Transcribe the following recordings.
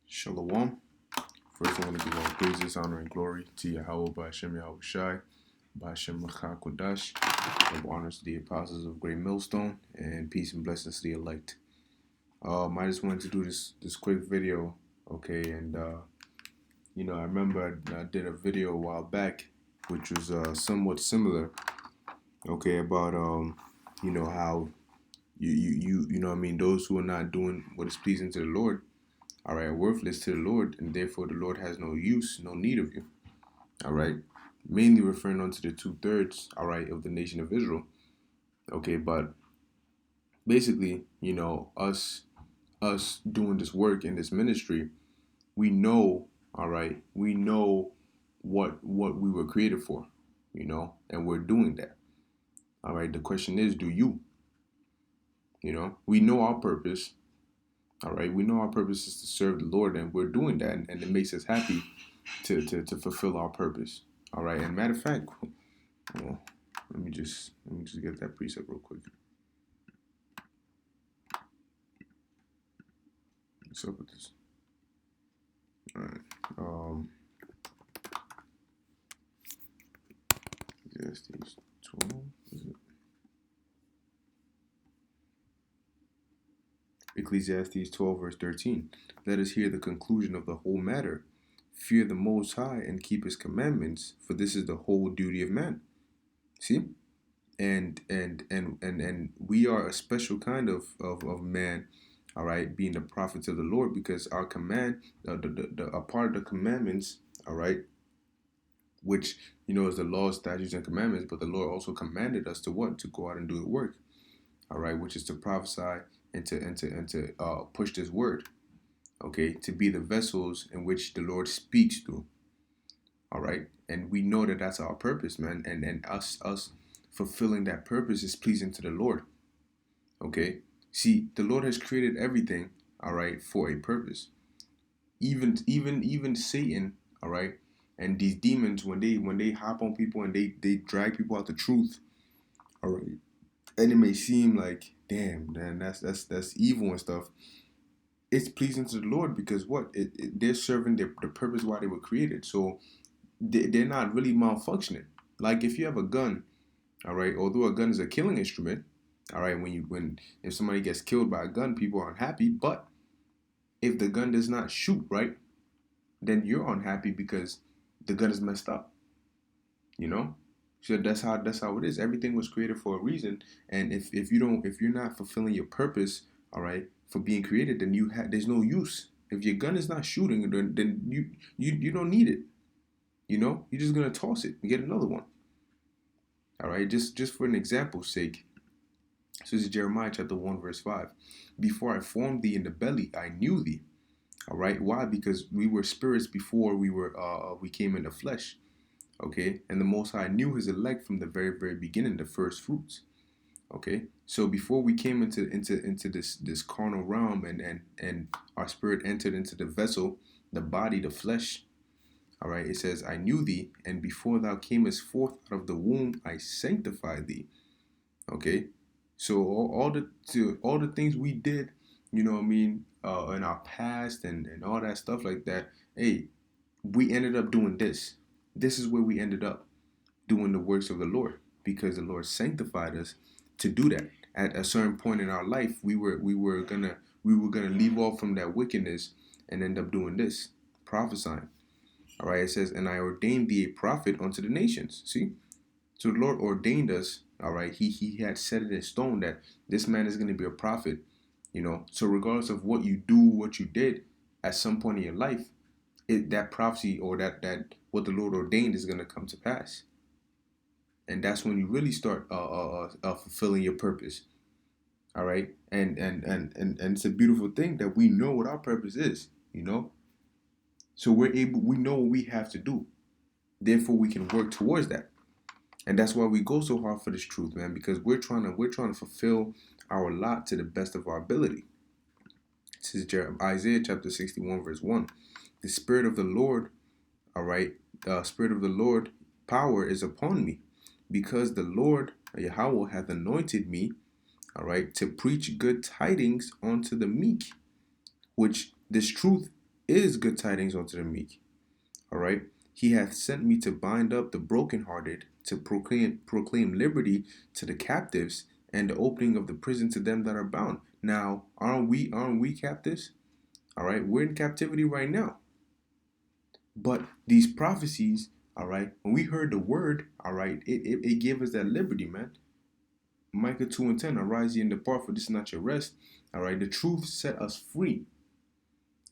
Shalom. First, I want to give all praises, honor, and glory to Yahweh by Hashem Yahweh Shai, by Hashem Machah Kodash, of honors to the apostles of Great Millstone, and peace and blessings to the elect. I just wanted to do this quick video, okay? And I remember I did a video a while back, which was somewhat similar, okay, about how those who are not doing what is pleasing to the Lord, all right, are worthless to the Lord, and therefore the Lord has no use, no need of you, all right? Mainly referring on to the 2/3, all right, of the nation of Israel, okay? But basically, us doing this work in this ministry, we know, all right, we know what we were created for, and we're doing that, all right? The question is, do you? We know our purpose, all right? We know our purpose is to serve the Lord, and we're doing that, and it makes us happy to fulfill our purpose. All right. And matter of fact, well, let me just get that precept real quick. What's up with this? All right. Ecclesiastes 12, is it? Ecclesiastes 12, verse 13. Let us hear the conclusion of the whole matter. Fear the Most High and keep His commandments, for this is the whole duty of man. See? And we are a special kind of man, all right, being the prophets of the Lord, because our command, a part of the commandments, all right, which is the law, statutes, and commandments, but the Lord also commanded us to what? To go out and do the work, all right, which is to prophesy and to push this word, okay, to be the vessels in which the Lord speaks through, all right, and we know that that's our purpose, man, and us fulfilling that purpose is pleasing to the Lord. Okay? See, the Lord has created everything, all right, for a purpose. Even Satan, all right, and these demons, when they hop on people and they drag people out the truth, all right, and it may seem like, damn, man, that's evil and stuff. It's pleasing to the Lord because what? They're serving the purpose why they were created. So they're not really malfunctioning. Like if you have a gun, all right, although a gun is a killing instrument, all right, if somebody gets killed by a gun, people are unhappy. But if the gun does not shoot right, then you're unhappy because the gun is messed up. So that's how it is. Everything was created for a reason, and if you're not fulfilling your purpose, all right, for being created, then there's no use. If your gun is not shooting, then you don't need it. You're just gonna toss it and get another one. All right, just for an example's sake. So this is Jeremiah chapter 1, verse 5. Before I formed thee in the belly, I knew thee. All right, why? Because we were spirits before we came into flesh. Okay, and the Most High knew His elect from the very, very beginning, the first fruits. Okay, so before we came into this carnal realm, and our spirit entered into the vessel, the body, the flesh. All right, it says, I knew thee, and before thou camest forth out of the womb, I sanctified thee. Okay, so all the things we did, in our past and all that stuff like that. Hey, we ended up doing this. This is where we ended up doing the works of the Lord, because the Lord sanctified us to do that. At a certain point in our life, we were gonna leave off from that wickedness and end up doing this, prophesying. All right, it says, and I ordained thee a prophet unto the nations. See, so the Lord ordained us. All right, he had set it in stone that this man is going to be a prophet. So regardless of what you do, what you did at some point in your life, that prophecy or that what the Lord ordained is going to come to pass. And that's when you really start fulfilling your purpose. All right, and it's a beautiful thing that we know what our purpose is. So we know what we have to do. Therefore, we can work towards that. And that's why we go so hard for this truth, man, because we're trying to fulfill our lot to the best of our ability. This is Isaiah chapter 61, verse 1. The Spirit of the Lord, all right, Spirit of the Lord, power is upon me, because the Lord, Yahweh, hath anointed me, all right, to preach good tidings unto the meek, which this truth is good tidings unto the meek. All right. He hath sent me to bind up the brokenhearted, to proclaim liberty to the captives, and the opening of the prison to them that are bound. Now, aren't we captives? All right, we're in captivity right now. But these prophecies, all right, when we heard the word, all right, it gave us that liberty, man. Micah 2:10, arise ye and depart, for this is not your rest. All right, the truth set us free,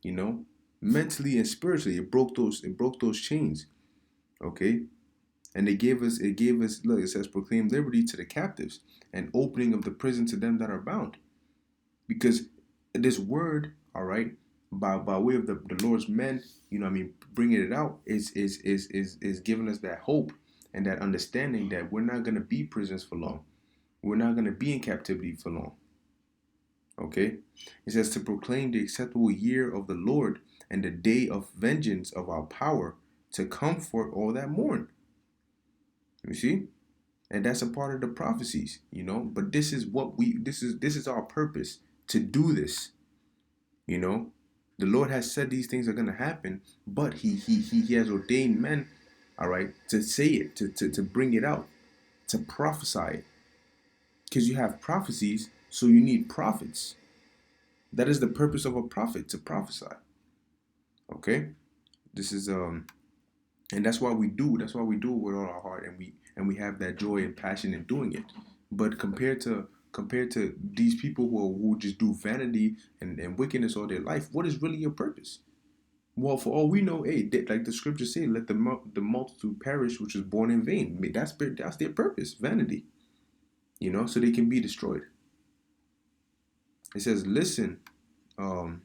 you know, mentally and spiritually. It broke those chains. Okay. And it gave us, look, it says proclaim liberty to the captives and opening of the prison to them that are bound. Because this word, all right, by way of the Lord's men, bringing it out is giving us that hope and that understanding that we're not gonna be prisoners for long. We're not gonna be in captivity for long. Okay? It says to proclaim the acceptable year of the Lord and the day of vengeance of our power, to comfort all that mourn. You see? And that's a part of the prophecies, but this is our purpose, to do this. The Lord has said these things are going to happen, but he has ordained men, all right, to say it, to bring it out, to prophesy it. Because you have prophecies, so you need prophets. That is the purpose of a prophet, to prophesy. Okay? This is and that's why we do it with all our heart, and we have that joy and passion in doing it. But compared to these people who just do vanity and wickedness all their life, what is really your purpose? Well, for all we know, hey, like the scriptures say, let the multitude perish which is born in vain. That's their purpose, vanity, so they can be destroyed. It says, listen, um,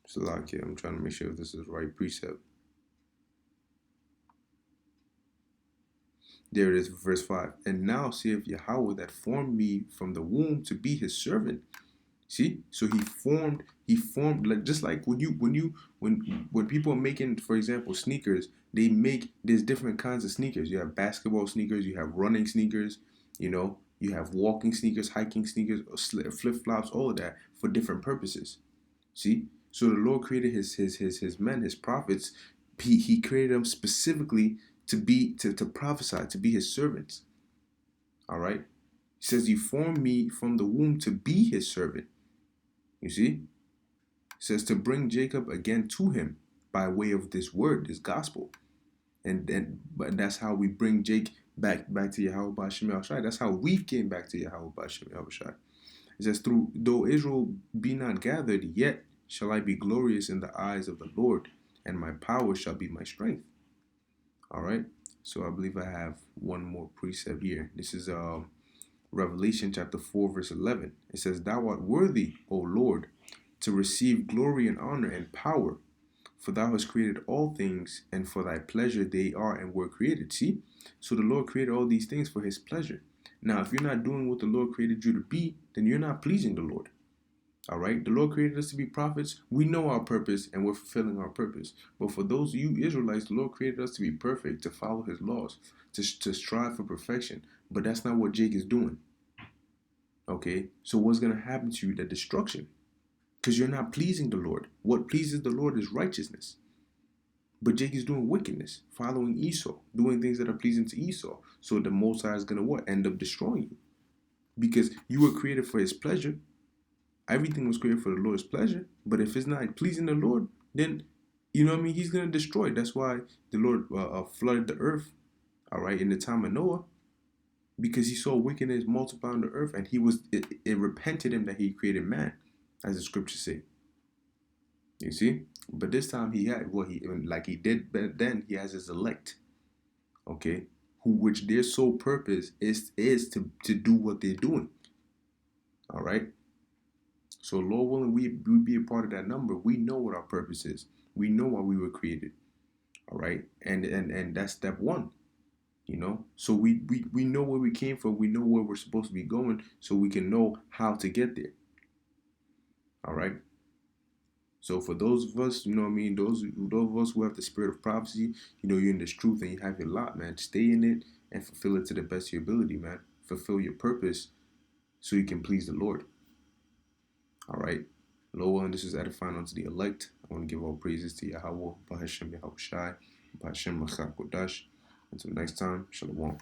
Salakia, I'm trying to make sure if this is the right precept. There it is, verse 5. And now saith Yahweh that formed me from the womb to be his servant. See? So he formed like, just like when people are making, for example, sneakers, there's different kinds of sneakers. You have basketball sneakers, you have running sneakers, you have walking sneakers, hiking sneakers, flip-flops, all of that for different purposes. See? So the Lord created his men, his prophets. He created them specifically to prophesy, to be his servants. All right. He says, "You formed me from the womb to be his servant." You see, he says to bring Jacob again to him by way of this word, this gospel, but that's how we bring Jake back to Yahweh B'Shem Yahushai. That's how we came back to Yahweh B'Shem Yahushai. It says, though Israel be not gathered, yet shall I be glorious in the eyes of the Lord, and my power shall be my strength. All right. So I believe I have one more precept here. This is Revelation chapter 4, verse 11. It says, Thou art worthy, O Lord, to receive glory and honor and power, for thou hast created all things, and for thy pleasure they are and were created. See? So the Lord created all these things for his pleasure. Now, if you're not doing what the Lord created you to be, then you're not pleasing the Lord. All right, the Lord created us to be prophets. We know our purpose and we're fulfilling our purpose. But for those of you Israelites, the Lord created us to be perfect, to follow his laws, to strive for perfection. But that's not what Jake is doing. Okay, so what's going to happen to you? The destruction. Because you're not pleasing the Lord. What pleases the Lord is righteousness. But Jake is doing wickedness, following Esau, doing things that are pleasing to Esau. So the Most High is going to what? End up destroying you. Because you were created for his pleasure. Everything was created for the Lord's pleasure. But if it's not pleasing the Lord, then, he's going to destroy it. That's why the Lord flooded the earth, all right, in the time of Noah. Because he saw wickedness multiply on the earth, and it repented him that he created man, as the scriptures say. You see? But this time he had like he did then, he has his elect. Okay? Which their sole purpose is to do what they're doing. All right? So Lord willing, we be a part of that number. We know what our purpose is. We know why we were created. All right? And that's step one. So we know where we came from. We know where we're supposed to be going, so we can know how to get there. All right. So for those of us, those of us who have the spirit of prophecy, you're in this truth and you have your lot, man. Stay in it and fulfill it to the best of your ability, man. Fulfill your purpose so you can please the Lord. All right. Lord, and this is edifying unto the elect. I want to give all praises to Yahweh, Bahashem Yahushai, Bahashem Machakodash. Until next time, Shalom.